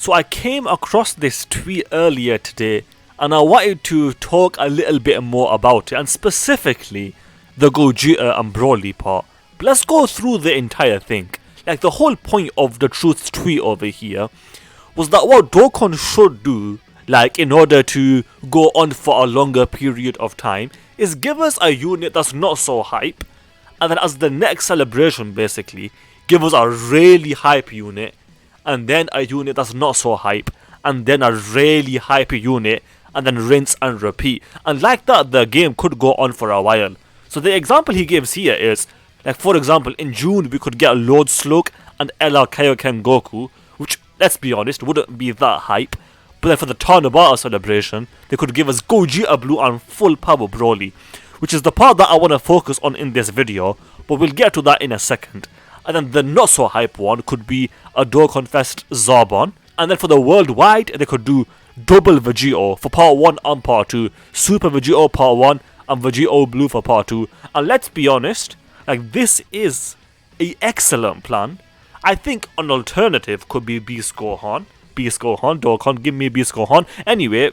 So I came across this tweet earlier today and I wanted to talk a little bit more about it, and specifically the Gogeta and Broly part. But let's go through the entire thing. Like, the whole point of the Truth's tweet over here was that what Dokkan should do, like, in order to go on for a longer period of time, is give us a unit that's not so hype, and then as the next celebration basically, give us a really hype unit, and then a unit that's not so hype, and then a really hype unit, and then rinse and repeat. And like that, the game could go on for a while. So the example he gives here is, like, for example, in June we could get Lord Slug and LR Kaioken Goku, which, let's be honest, wouldn't be that hype. But then for the Tanabata celebration, they could give us Gogeta Blue and full power Broly, which is the part that I want to focus on in this video, but we'll get to that in a second. And then the not so hype one could be a Dokkan Fest Zarbon. And then for the worldwide, they could do double Vegeta for part 1 and part 2, Super Vegeta part 1 and Vegeta Blue for part 2. And let's be honest, like, this is an excellent plan. I think an alternative could be Beast Gohan, Dokkan, give me Beast Gohan. Anyway,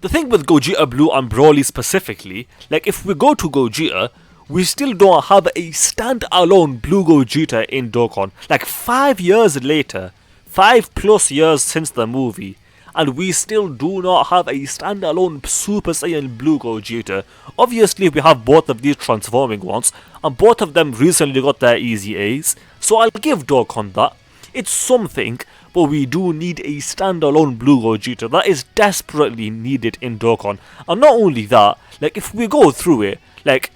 the thing with Gogeta Blue and Broly specifically, like, if we go to Gogeta, we still don't have a standalone Blue Gogeta in Dokkan. Like, 5 years later, 5+ years since the movie, and we still do not have a standalone Super Saiyan Blue Gogeta. Obviously, we have both of these transforming ones, and both of them recently got their easy A's, so I'll give Dokkan that. It's something, but we do need a standalone Blue Gogeta. That is desperately needed in Dokkan. And not only that, like, if we go through it, like,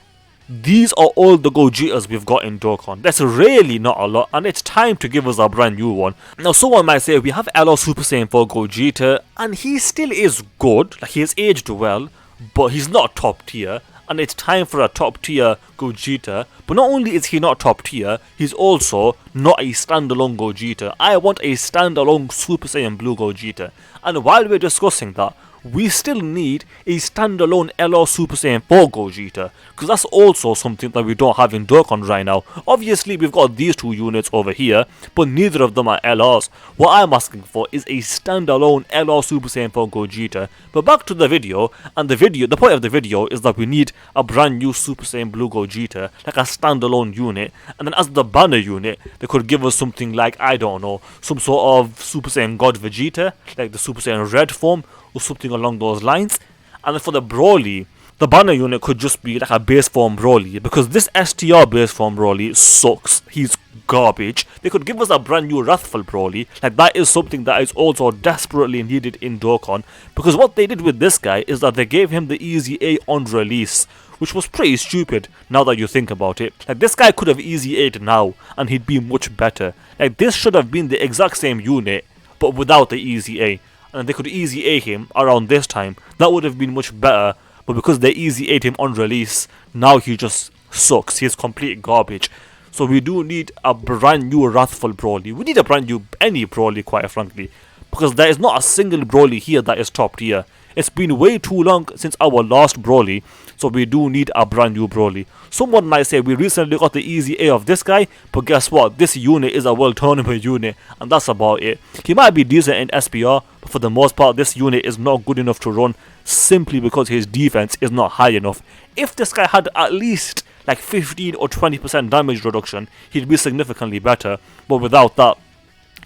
these are all the Gogetas we've got in Dokkan. That's really not a lot, and it's time to give us a brand new one. Now, someone might say we have LR Super Saiyan 4 Gogeta, and he still is good. Like, he has aged well, but he's not top tier, and it's time for a top tier Gogeta. But not only is he not top tier, he's also not a standalone Gogeta. I want a standalone Super Saiyan Blue Gogeta. And while we're discussing that, we still need a standalone LR Super Saiyan 4 Gogeta, because that's also something that we don't have in Dokkan right now. Obviously, we've got these two units over here, but neither of them are LRs. What I'm asking for is a standalone LR Super Saiyan 4 Gogeta. But back to the video, and the point of the video is that we need a brand new Super Saiyan Blue Gogeta, like a standalone unit, and then as the banner unit, they could give us something like, I don't know, some sort of Super Saiyan God Vegeta, like the Super Saiyan Red form, or something along those lines. And then for the Broly, the banner unit could just be like a base form Broly, because this STR base form Broly sucks. He's garbage. They could give us a brand new Wrathful Broly. Like, that is something that is also desperately needed in Dokkan, because what they did with this guy is that they gave him the easy A on release, which was pretty stupid now that you think about it. Like, this guy could have easy A'd now and he'd be much better. Like, this should have been the exact same unit but without the easy A, and they could easy A him around this time. That would have been much better, but because they easy A'd him on release, now he just sucks. He's complete garbage. So we do need a brand new Wrathful Broly. We need a brand new any Broly, quite frankly, because there is not a single Broly here that is top tier. It's been way too long since our last Broly, so we do need a brand new Broly. Someone might say we recently got the easy A of this guy, but guess what? This unit is a World Tournament unit, and that's about it. He might be decent in SPR, but for the most part, this unit is not good enough to run, simply because his defense is not high enough. If this guy had at least like 15 or 20% damage reduction, he'd be significantly better, but without that,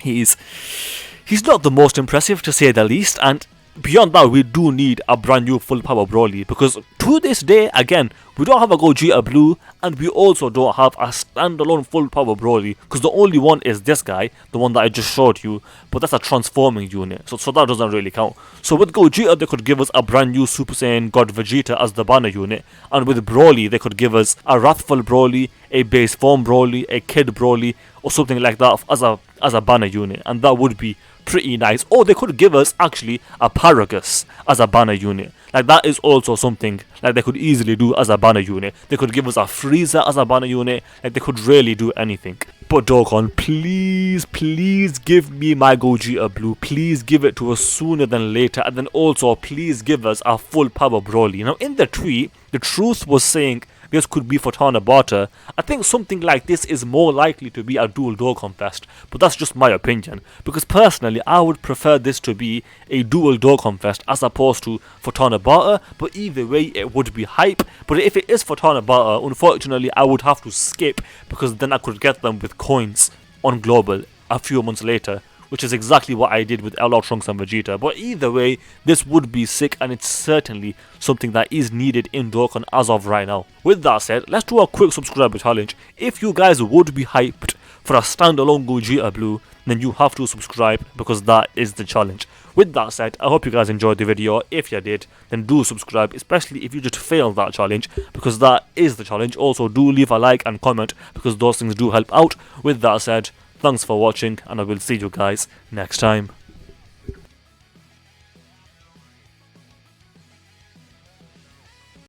he's not the most impressive, to say the least. And beyond that, we do need a brand new full power Broly, because to this day, again, we don't have a Gogeta Blue, and we also don't have a standalone full power Broly, because the only one is this guy, the one that I just showed you, but that's a transforming unit, so that doesn't really count. So with Gogeta, they could give us a brand new Super Saiyan God Vegeta as the banner unit, and with Broly, they could give us a Wrathful Broly, a base form Broly, a Kid Broly, or something like that as a banner unit, and that would be pretty nice. Or they could give us actually a Paragus as a banner unit. Like, that is also something like they could easily do as a banner unit. They could give us a Frieza as a banner unit. Like, they could really do anything. But Dokkan, please give me my Gogeta Blue. Please give it to us sooner than later. And then also please give us a full power Broly. Now, in the tweet, the Truth was saying this could be for Tanabata. I think something like this is more likely to be a dual Dokkan Fest, but that's just my opinion, because personally I would prefer this to be a dual Dokkan Fest as opposed to for Tanabata, but either way it would be hype. But if it is for Tanabata, unfortunately I would have to skip, because then I could get them with coins on Global a few months later, which is exactly what I did with LR Trunks and Vegeta. But either way, this would be sick, and it's certainly something that is needed in Dokkan as of right now. With that said, let's do a quick subscriber challenge. If you guys would be hyped for a standalone Gogeta Blue, then you have to subscribe, because that is the challenge. With that said, I hope you guys enjoyed the video. If you did, then do subscribe, especially if you just failed that challenge, because that is the challenge. Also, do leave a like and comment, because those things do help out. With that said, thanks for watching, and I will see you guys next time.